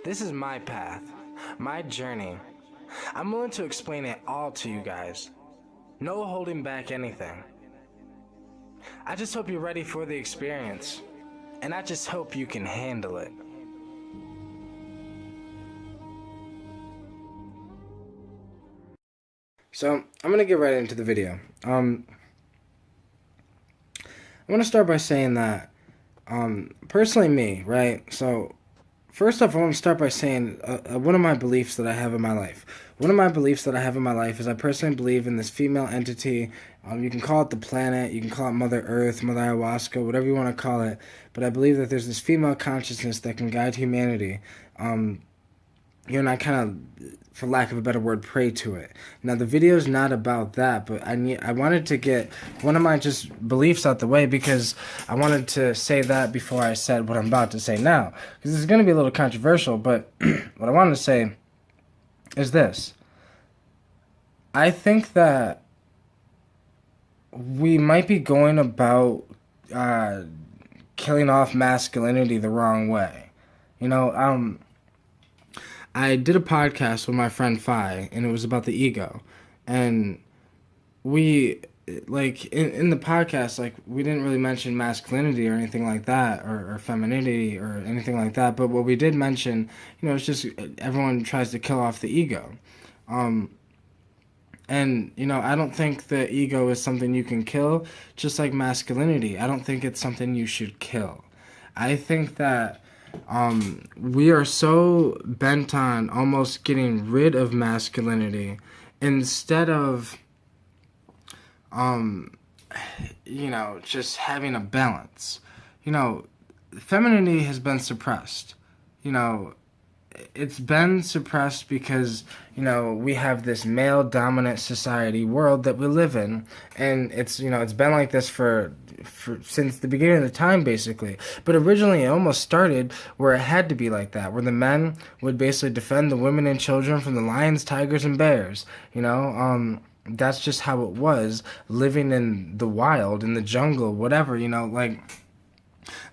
This is my path, my journey. I'm willing to explain it all to you guys. No holding back anything. I just hope you're ready for the experience, and I just hope you can handle it. So, I'm gonna get right into the video. I want to start by saying that, personally me, right? So, first off, I want to start by saying one of my beliefs that I have in my life. One of my beliefs that I have in my life is I personally believe in this female entity. You can call it the planet, you can call it Mother Earth, Mother Ayahuasca, whatever you want to call it. But I believe that there's this female consciousness that can guide humanity. And I kind of, for lack of a better word, pray to it. Now, the video is not about that, but I wanted to get one of my just beliefs out the way because I wanted to say that before I said what I'm about to say now. Because this is going to be a little controversial, but what I wanted to say is this. I think that we might be going about killing off masculinity the wrong way. I did a podcast with my friend Phi, and it was about the ego. And we, in the podcast, we didn't really mention masculinity or anything like that, or femininity or anything like that. But what we did mention, it's just everyone tries to kill off the ego. And, I don't think the ego is something you can kill, just like masculinity. I don't think it's something you should kill. I think that we are so bent on almost getting rid of masculinity instead of, just having a balance. Femininity has been suppressed. It's been suppressed because, we have this male dominant society world that we live in, and it's been like this for since the beginning of the time, basically. But originally it almost started where it had to be like that, where the men would basically defend the women and children from the lions, tigers, and bears. That's just how it was, living in the wild, in the jungle, whatever,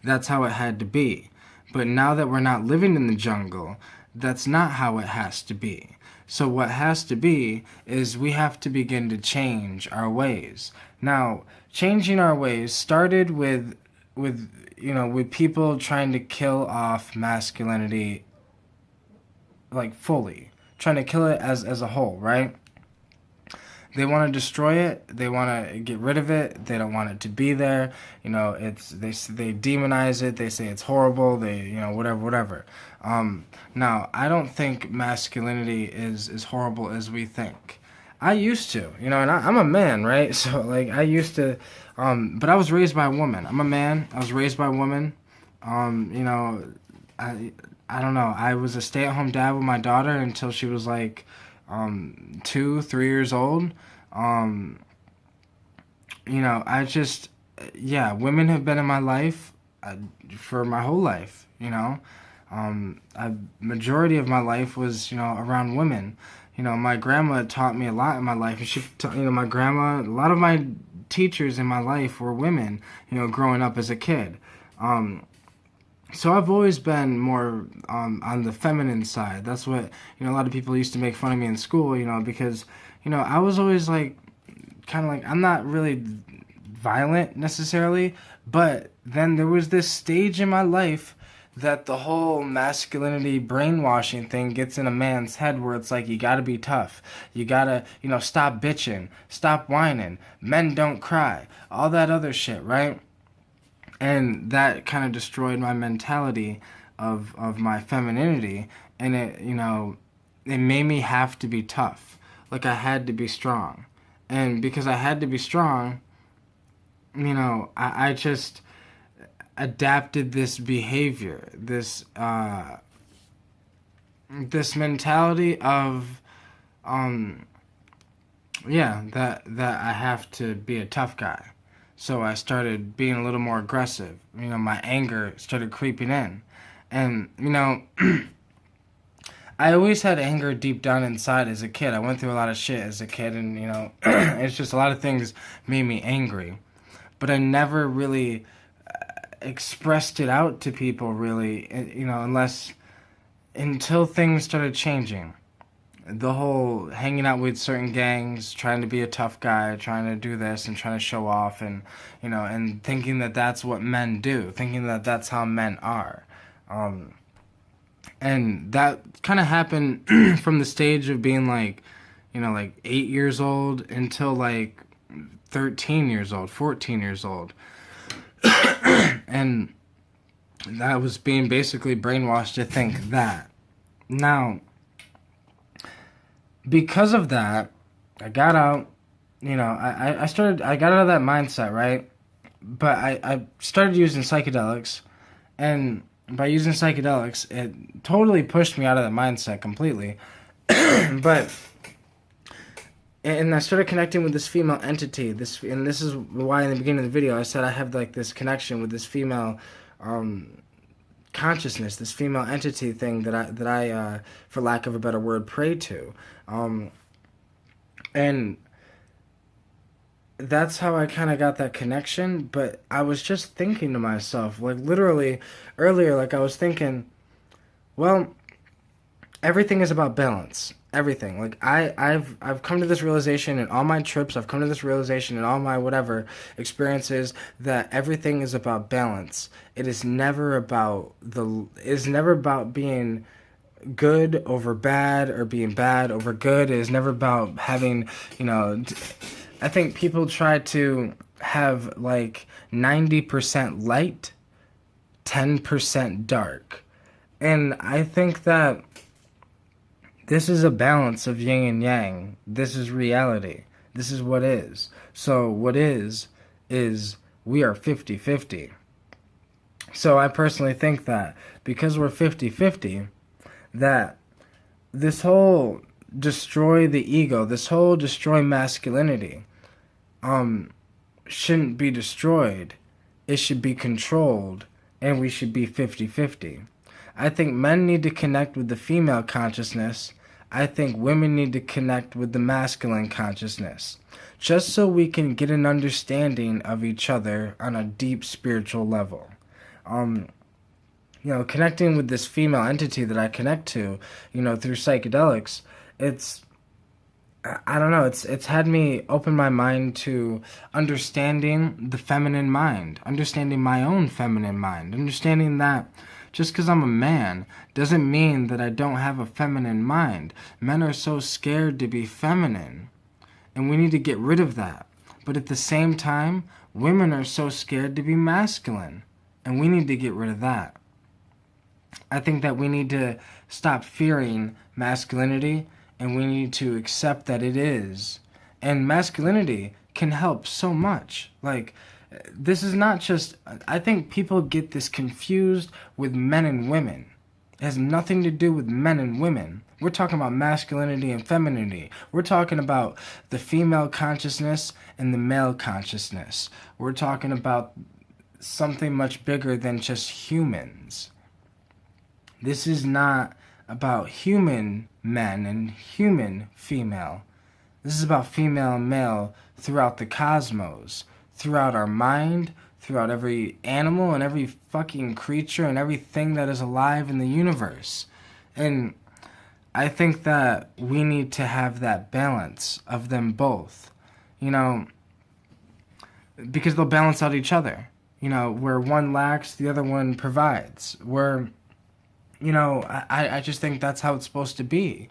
that's how it had to be. But now that we're not living in the jungle, that's not how it has to be. So what has to be is we have to begin to change our ways. Now, changing our ways started with people trying to kill off masculinity, fully, trying to kill it as a whole, right? They want to destroy it. They want to get rid of it. They don't want it to be there. They demonize it. They say it's horrible. They whatever. Now, I don't think masculinity is as horrible as we think. I used to, and I'm a man, right? So I used to, but I was raised by a woman. I'm a man. I was raised by a woman. I don't know. I was a stay-at-home dad with my daughter until she was 2, 3 years old. Women have been in my life for my whole life. Majority of my life was around women. My grandma taught me a lot in my life, and my grandma, a lot of my teachers in my life were women. Growing up as a kid. So I've always been more on the feminine side. That's what, a lot of people used to make fun of me in school, because, I was always I'm not really violent necessarily, but then there was this stage in my life that the whole masculinity brainwashing thing gets in a man's head where it's you gotta be tough. You gotta, stop bitching, stop whining, men don't cry, all that other shit, right? And that kind of destroyed my mentality of my femininity, and it made me have to be tough. I had to be strong. And because I had to be strong, I just adapted this behavior, this mentality of that I have to be a tough guy. So I started being a little more aggressive. My anger started creeping in. And, I always had anger deep down inside as a kid. I went through a lot of shit as a kid, and, it's just a lot of things made me angry. But I never really expressed it out to people, really, unless until things started changing. The whole hanging out with certain gangs, trying to be a tough guy, trying to do this and trying to show off, and and thinking that that's what men do, thinking that that's how men are. And that kind of happened from the stage of being like, like 8 years old until like 13 years old, 14 years old. And that was being basically brainwashed to think that. Now, because of that, I got out, I got out of that mindset, right? But I started using psychedelics, and by using psychedelics, it totally pushed me out of that mindset completely. But, and I started connecting with this female entity, and this is why in the beginning of the video I said I have like this connection with this female, consciousness, this female entity thing that I for lack of a better word, pray to, and that's how I kind of got that connection. But I was just thinking to myself, like literally earlier, like I was thinking, well, everything is about balance. Everything. Like I've come to this realization in all my trips. I've come to this realization in all my whatever experiences that everything is about balance. It is never about being good over bad or being bad over good. It is never about having, I think people try to have like 90% light, 10% dark. And I think that this is a balance of yin and yang. This is reality. This is what is. So what is we are 50-50. So I personally think that because we're 50-50, that this whole destroy the ego, this whole destroy masculinity, shouldn't be destroyed. It should be controlled, and we should be 50-50. I think men need to connect with the female consciousness. I think women need to connect with the masculine consciousness, just so we can get an understanding of each other on a deep spiritual level. Connecting with this female entity that I connect to, through psychedelics, I don't know, it's had me open my mind to understanding the feminine mind, understanding my own feminine mind, understanding that just because I'm a man doesn't mean that I don't have a feminine mind. Men are so scared to be feminine, and we need to get rid of that. But at the same time, women are so scared to be masculine, and we need to get rid of that. I think that we need to stop fearing masculinity, and we need to accept that it is. And masculinity can help so much. Like, this is not just, I think people get this confused with men and women. It has nothing to do with men and women. We're talking about masculinity and femininity. We're talking about the female consciousness and the male consciousness. We're talking about something much bigger than just humans. This is not about human men and human female. This is about female and male throughout the cosmos, throughout our mind, throughout every animal and every fucking creature and everything that is alive in the universe. And I think that we need to have that balance of them both, because they'll balance out each other. Where one lacks, the other one provides. I just think that's how it's supposed to be.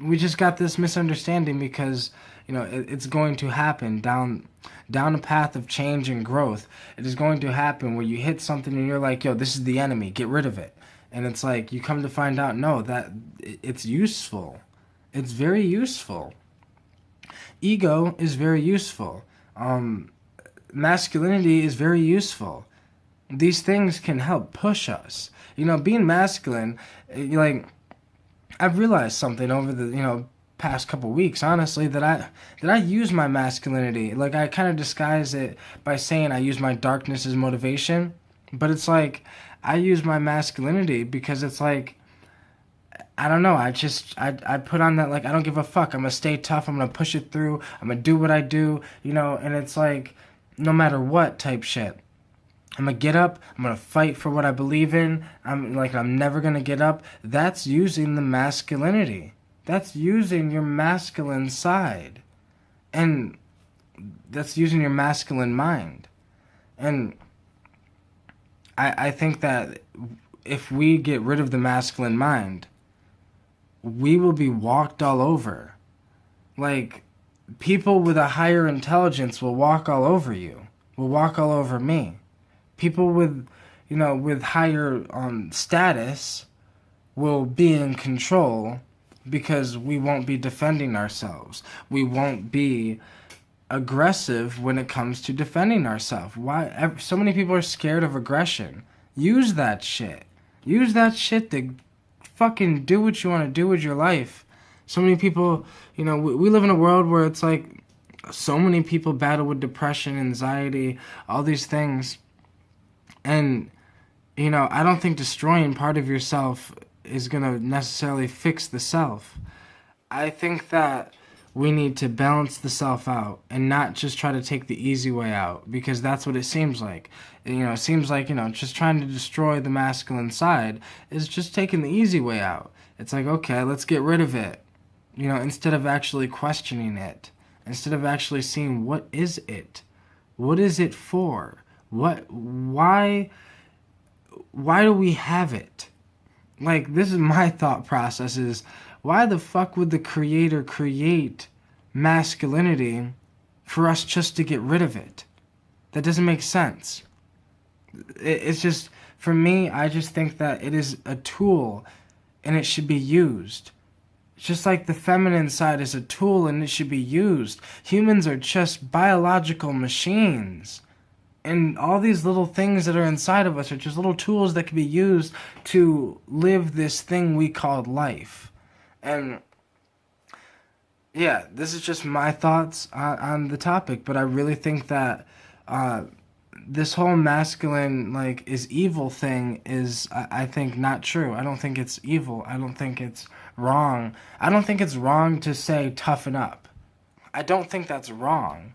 We just got this misunderstanding because, it's going to happen down a path of change and growth. It is going to happen where you hit something and you're like, yo, this is the enemy, get rid of it. And it's like, you come to find out, no, that it's useful. It's very useful. Ego is very useful. Masculinity is very useful. These things can help push us. Being masculine, I've realized something over the, past couple weeks, honestly, that I use my masculinity. Like, I kind of disguise it by saying I use my darkness as motivation. But it's like, I use my masculinity because it's like, I don't know, I put on that, like, I don't give a fuck. I'm going to stay tough. I'm going to push it through. I'm going to do what I do, and it's like, no matter what type shit. I'm gonna get up. I'm gonna fight for what I believe in. I'm never gonna get up. That's using the masculinity. That's using your masculine side. And that's using your masculine mind. And I think that if we get rid of the masculine mind, we will be walked all over. Like, people with a higher intelligence will walk all over you, will walk all over me. People with, with higher status will be in control because we won't be defending ourselves. We won't be aggressive when it comes to defending ourselves. Why so many people are scared of aggression? Use that shit. Use that shit to fucking do what you want to do with your life. So many people, we live in a world where it's like so many people battle with depression, anxiety, all these things. And, I don't think destroying part of yourself is going to necessarily fix the self. I think that we need to balance the self out and not just try to take the easy way out, because that's what it seems like. It seems like, just trying to destroy the masculine side is just taking the easy way out. It's like, okay, let's get rid of it, instead of actually questioning it, instead of actually seeing what is it? What is it for? Why do we have it? Like, this is my thought process is, why the fuck would the creator create masculinity for us just to get rid of it? That doesn't make sense. It's just, for me, I just think that it is a tool and it should be used. Just like the feminine side is a tool and it should be used. Humans are just biological machines. And all these little things that are inside of us are just little tools that can be used to live this thing we called life. And yeah, this is just my thoughts on the topic, but I really think that this whole masculine, is evil thing is, I think, not true. I don't think it's evil. I don't think it's wrong. I don't think it's wrong to say toughen up. I don't think that's wrong.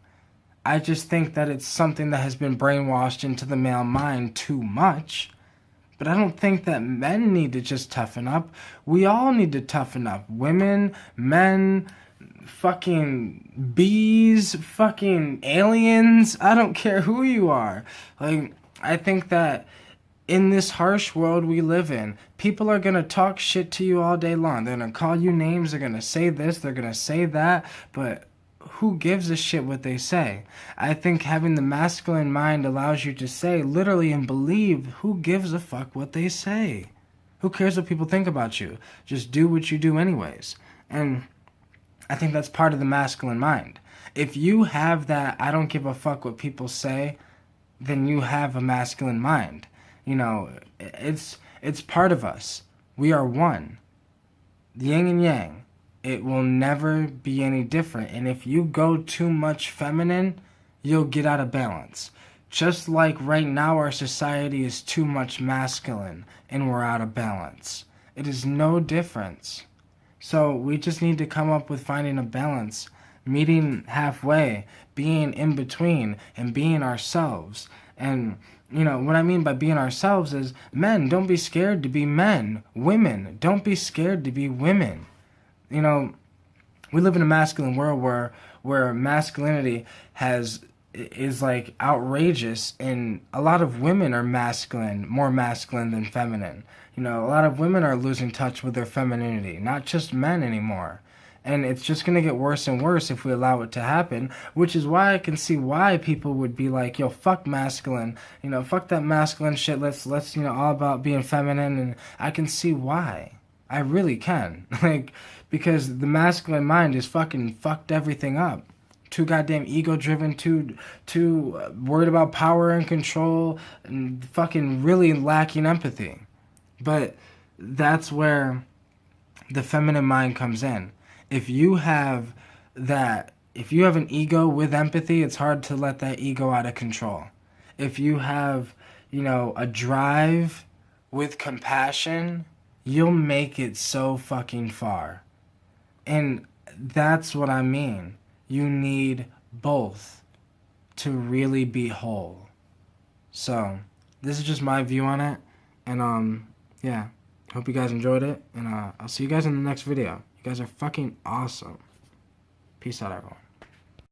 I just think that it's something that has been brainwashed into the male mind too much. But I don't think that men need to just toughen up. We all need to toughen up. Women, men, fucking bees, fucking aliens. I don't care who you are. I think that in this harsh world we live in, people are going to talk shit to you all day long. They're going to call you names. They're going to say this. They're going to say that. But who gives a shit what they say? I think having the masculine mind allows you to say literally and believe, who gives a fuck what they say? Who cares what people think about you? Just do what you do anyways. And I think that's part of the masculine mind. If you have that I don't give a fuck what people say, then you have a masculine mind. It's part of us. We are one. Yin and yang. It will never be any different. And if you go too much feminine, you'll get out of balance. Just like right now our society is too much masculine and we're out of balance. It is no difference. So we just need to come up with finding a balance, meeting halfway, being in between, and being ourselves. And what I mean by being ourselves is, men, don't be scared to be men. Women, don't be scared to be women. We live in a masculine world where masculinity is outrageous, and a lot of women are more masculine than feminine. A lot of women are losing touch with their femininity, not just men anymore. And it's just going to get worse and worse if we allow it to happen, which is why I can see why people would be like, yo, fuck masculine, fuck that masculine shit, let's all about being feminine. And I can see why. I really can. Because the masculine mind is fucking fucked everything up. Too goddamn ego-driven, too worried about power and control, and fucking really lacking empathy. But that's where the feminine mind comes in. If you have an ego with empathy, it's hard to let that ego out of control. If you have, a drive with compassion, you'll make it so fucking far. And that's what I mean. You need both to really be whole. So, this is just my view on it. And, yeah. Hope you guys enjoyed it. And, I'll see you guys in the next video. You guys are fucking awesome. Peace out, everyone.